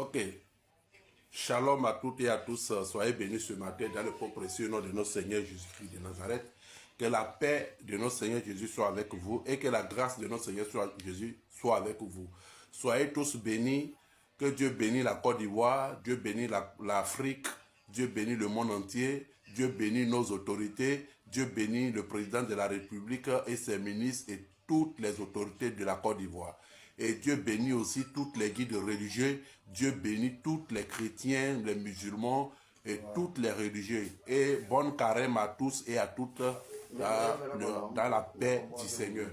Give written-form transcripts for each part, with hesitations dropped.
Ok. Shalom à toutes et à tous. Soyez bénis ce matin dans le précieux nom de notre Seigneur Jésus-Christ de Nazareth. Que la paix de notre Seigneur Jésus soit avec vous et que la grâce de notre Seigneur Jésus soit avec vous. Soyez tous bénis. Que Dieu bénisse la Côte d'Ivoire, Dieu bénisse l'Afrique, Dieu bénisse le monde entier, Dieu bénisse nos autorités, Dieu bénisse le président de la République et ses ministres et toutes les autorités de la Côte d'Ivoire. Et Dieu bénit aussi toutes les guides religieux, Dieu bénit tous les chrétiens, les musulmans et toutes les religieux. Et bonne carême à tous et à toutes dans la paix du Seigneur.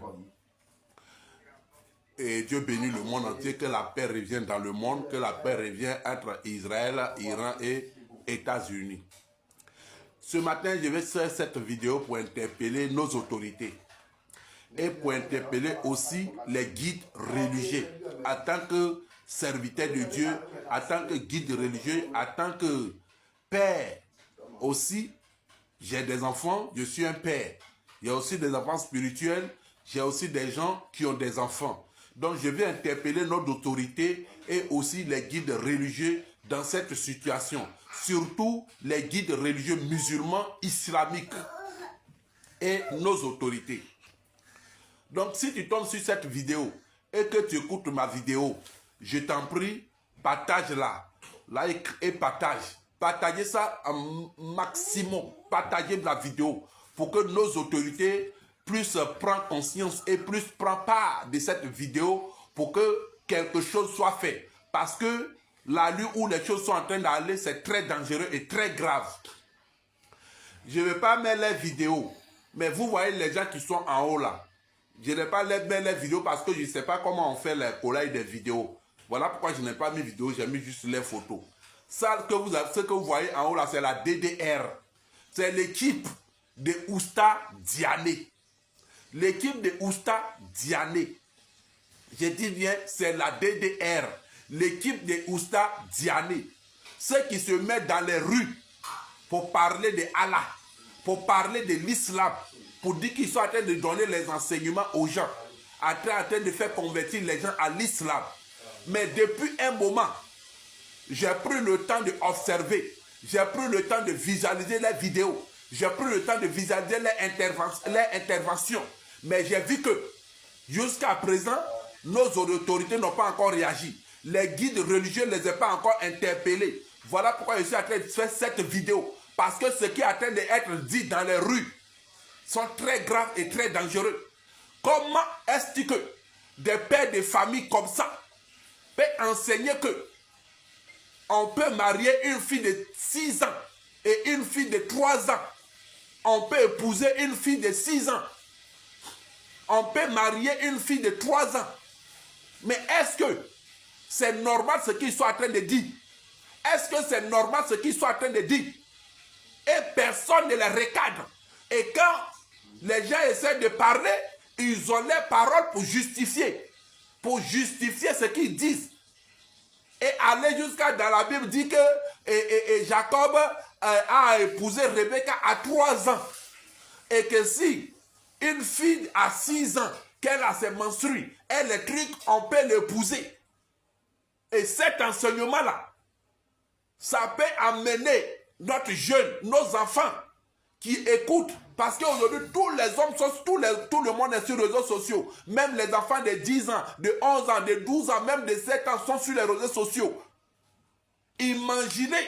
Et Dieu bénit le monde entier, que la paix revienne dans le monde, que la paix revienne entre Israël, Iran et États-Unis. Ce matin, je vais faire cette vidéo pour interpeller nos autorités et pour interpeller aussi les guides religieux. En tant que serviteur de Dieu, en tant que guide religieux, en tant que père aussi, j'ai des enfants, je suis un père. Il y a aussi des enfants spirituels, j'ai aussi des gens qui ont des enfants. Donc je vais interpeller notre autorité et aussi les guides religieux dans cette situation. Surtout les guides religieux musulmans, islamiques et nos autorités. Donc si tu tombes sur cette vidéo et que tu écoutes ma vidéo, je t'en prie, partage-la, like et partage. Partagez ça un maximum, partagez la vidéo pour que nos autorités puissent prendre conscience et puissent prendre part de cette vidéo pour que quelque chose soit fait. Parce que la lieu où les choses sont en train d'aller, c'est très dangereux et très grave. Je ne vais pas mettre les vidéos, mais vous voyez les gens qui sont en haut là. Je n'ai pas mettre les vidéos parce que je ne sais pas comment on fait les collages des vidéos. Voilà pourquoi je n'ai pas mis vidéo, j'ai mis juste les photos. Ça, ce que vous voyez en haut là, c'est la DDR. C'est l'équipe de Ousta Diané. L'équipe de Ousta Diané. Je dis bien, c'est la DDR. L'équipe de Ousta Diané. Ceux qui se mettent dans les rues pour parler de Allah, pour parler de l'islam, pour dire qu'ils sont en train de donner les enseignements aux gens, en train de faire convertir les gens à l'islam. Mais depuis un moment, j'ai pris le temps d'observer, j'ai pris le temps de visualiser les vidéos, j'ai pris le temps de visualiser les interventions. Mais j'ai vu que jusqu'à présent, nos autorités n'ont pas encore réagi. Les guides religieux ne les ont pas encore interpellés. Voilà pourquoi je suis en train de faire cette vidéo. Parce que ce qui est en train d'être dit dans les rues sont très graves et très dangereux. Comment est-ce que des pères de famille comme ça peuvent enseigner que on peut marier une fille de 6 ans et une fille de 3 ans. On peut épouser une fille de 6 ans. On peut marier une fille de 3 ans. Mais est-ce que c'est normal ce qu'ils sont en train de dire? Est-ce que c'est normal ce qu'ils sont en train de dire? Et personne ne les recadre. Et quand les gens essaient de parler, ils ont les paroles pour justifier ce qu'ils disent. Et aller jusqu'à dans la Bible dit que Jacob a épousé Rebecca à 3 ans. Et que si une fille à 6 ans, qu'elle a ses menstrues, et les trucs, on peut l'épouser. Et cet enseignement-là, ça peut amener notre jeune, nos enfants qui écoutent. Parce qu'aujourd'hui, tous les hommes, tout le monde est sur les réseaux sociaux. Même les enfants de 10 ans, de 11 ans, de 12 ans, même de 7 ans sont sur les réseaux sociaux. Imaginez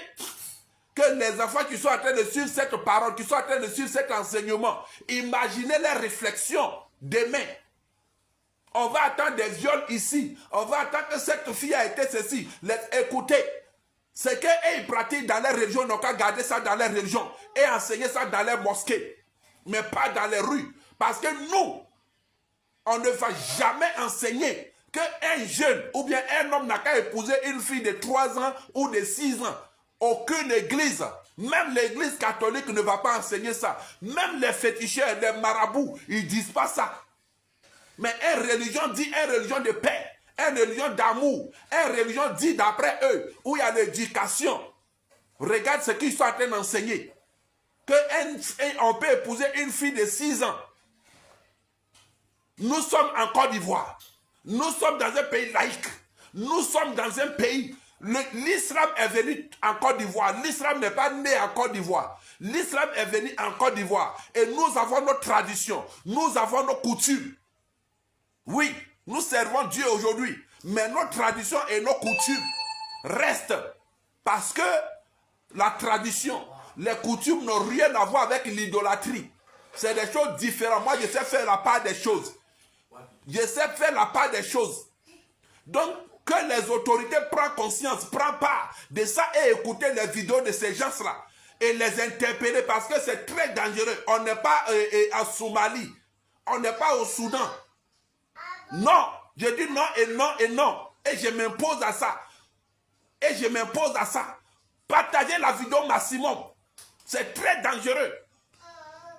que les enfants qui sont en train de suivre cette parole, qui sont en train de suivre cet enseignement, imaginez les réflexions demain. On va attendre des viols ici. On va attendre que cette fille a été ceci. Écoutez, ce qu'ils pratiquent dans les religions, n'ont qu'à garder ça dans les religions et enseigner ça dans les mosquées. Mais pas dans les rues. Parce que nous, on ne va jamais enseigner qu'un jeune ou bien un homme n'a qu'à épouser une fille de 3 ans ou de 6 ans. Aucune église, même l'église catholique ne va pas enseigner ça. Même les féticheurs, les marabouts, ils ne disent pas ça. Mais une religion dit une religion de paix, une religion d'amour, une religion dit d'après eux, où il y a l'éducation. Regarde ce qu'ils sont en train d'enseigner. Qu'on peut épouser une fille de 6 ans. Nous sommes en Côte d'Ivoire. Nous sommes dans un pays laïque. Nous sommes dans un pays L'islam est venu en Côte d'Ivoire. L'islam n'est pas né en Côte d'Ivoire. L'islam est venu en Côte d'Ivoire. Et nous avons nos traditions. Nous avons nos coutumes. Oui, nous servons Dieu aujourd'hui. Mais nos traditions et nos coutumes restent. Parce que la tradition, les coutumes n'ont rien à voir avec l'idolâtrie. C'est des choses différentes. Moi, je sais faire la part des choses. Je sais faire la part des choses. Donc, que les autorités prennent conscience, prennent part de ça et écouter les vidéos de ces gens-là et les interpeller parce que c'est très dangereux. On n'est pas en Somalie. On n'est pas au Soudan. Non. Je dis non et non et non. Et je m'impose à ça. Et je m'impose à ça. Partagez la vidéo maximum. C'est très dangereux.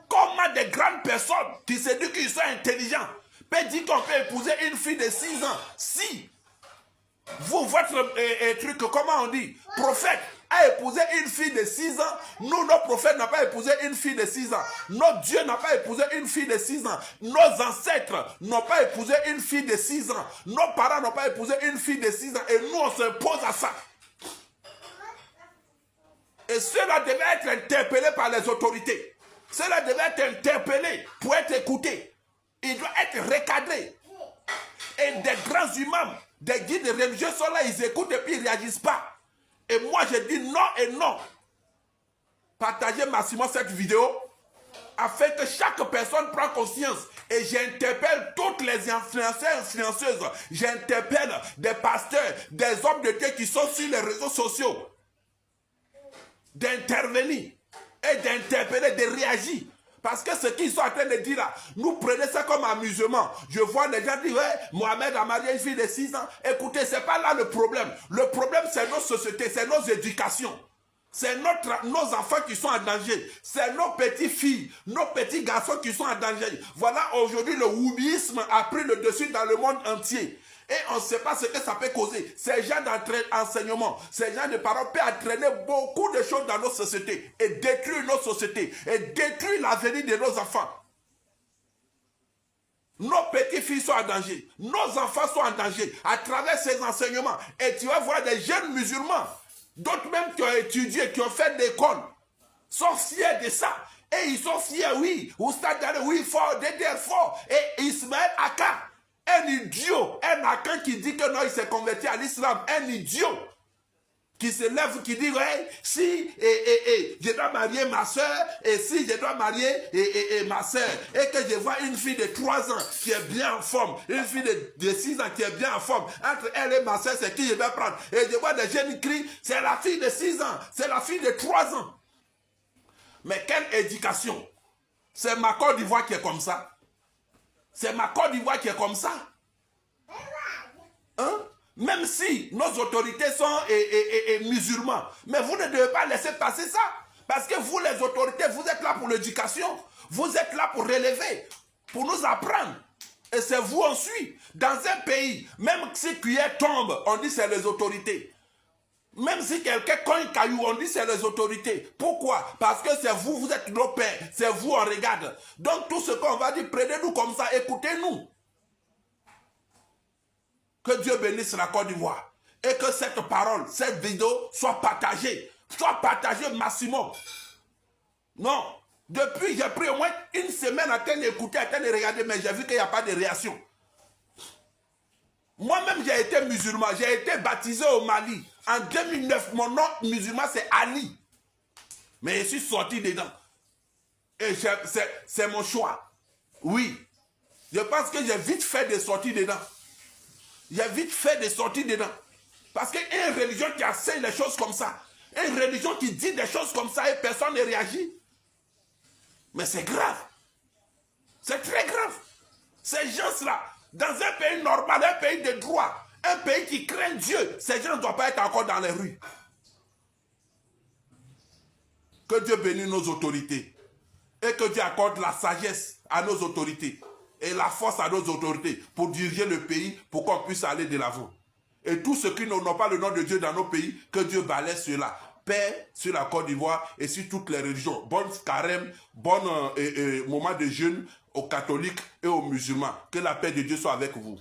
Comment des grandes personnes qui se disent qu'ils sont intelligents peuvent dire qu'on peut épouser une fille de 6 ans si vous, votre truc, comment on dit, prophète a épousé une fille de 6 ans. Nous, nos prophètes n'ont pas épousé une fille de 6 ans. Notre Dieu n'a pas épousé une fille de 6 ans. Nos ancêtres n'ont pas épousé une fille de 6 ans. Nos parents n'ont pas épousé une fille de 6 ans. Et nous, on s'impose à ça. Et cela devait être interpellé par les autorités. Cela devait être interpellé pour être écouté. Il doit être recadré. Et des grands imams, des guides religieux sont là, ils écoutent et puis ils ne réagissent pas. Et moi, je dis non et non. Partagez massivement cette vidéo afin que chaque personne prenne conscience. Et j'interpelle toutes les influenceurs, influenceuses. J'interpelle des pasteurs, des hommes de Dieu qui sont sur les réseaux sociaux. D'intervenir et d'interpeller, de réagir. Parce que ce qu'ils sont en train de dire là, nous prenons ça comme amusement. Je vois les gens dire, ouais, Mohamed a marié une fille de 6 ans. Écoutez, ce n'est pas là le problème. Le problème, c'est nos sociétés, c'est nos éducations. C'est nos enfants qui sont en danger. C'est nos petites filles, nos petits garçons qui sont en danger. Voilà, aujourd'hui, le woubiisme a pris le dessus dans le monde entier. Et on ne sait pas ce que ça peut causer. Ces gens d'enseignement, ces gens de parents peuvent entraîner beaucoup de choses dans nos sociétés et détruire nos sociétés et détruire l'avenir de nos enfants. Nos petites filles sont en danger. Nos enfants sont en danger à travers ces enseignements. Et tu vas voir des jeunes musulmans, d'autres même qui ont étudié, qui ont fait l'école, sont fiers de ça. Et ils sont fiers, oui. Oustad Dale, oui, fort, Dédé fort. Et Ismaël Aka. Un idiot, un Akan qui dit que non, il s'est converti à l'islam, un idiot qui se lève, qui dit, ouais, si je dois marier ma soeur, et si je dois marier ma soeur, et que je vois une fille de 3 ans qui est bien en forme, une fille de 6 ans qui est bien en forme, entre elle et ma soeur, c'est qui je vais prendre? Et je vois des jeunes qui crient, c'est la fille de 6 ans, c'est la fille de 3 ans. Mais quelle éducation? C'est ma Côte d'Ivoire qui est comme ça. C'est ma Côte d'Ivoire qui est comme ça. Hein? Même si nos autorités sont musulmans. Mais vous ne devez pas laisser passer ça. Parce que vous, les autorités, vous êtes là pour l'éducation. Vous êtes là pour relever, pour nous apprendre. Et c'est vous on suit. Dans un pays, même si cuillère tombe, on dit c'est les autorités. Même si quelqu'un cogne caillou, on dit c'est les autorités. Pourquoi? Parce que c'est vous, vous êtes nos pères. C'est vous, on regarde. Donc tout ce qu'on va dire, prenez-nous comme ça, écoutez-nous. Que Dieu bénisse la Côte d'Ivoire. Et que cette parole, cette vidéo soit partagée. Soit partagée au maximum. Non. Depuis, j'ai pris au moins une semaine à train d'écouter, à train de regarder, mais j'ai vu qu'il n'y a pas de réaction. Moi-même, j'ai été musulman. J'ai été baptisé au Mali. En 2009, mon nom musulman, c'est Ali. Mais je suis sorti dedans. Et c'est mon choix. Oui. Je pense que j'ai vite fait de sortir dedans. J'ai vite fait de sortir dedans. Parce qu'il y a une religion qui enseigne les choses comme ça. Une religion qui dit des choses comme ça et personne ne réagit. Mais c'est grave. C'est très grave. Ces gens-là, dans un pays normal, un pays de droit, un pays qui craint Dieu, ces gens ne doivent pas être encore dans les rues. Que Dieu bénisse nos autorités. Et que Dieu accorde la sagesse à nos autorités. Et la force à nos autorités pour diriger le pays, pour qu'on puisse aller de l'avant. Et tous ceux qui n'ont pas le nom de Dieu dans nos pays, que Dieu balaie cela. Paix sur la Côte d'Ivoire et sur toutes les religions. Bonne carême, bon moment de jeûne aux catholiques et aux musulmans. Que la paix de Dieu soit avec vous.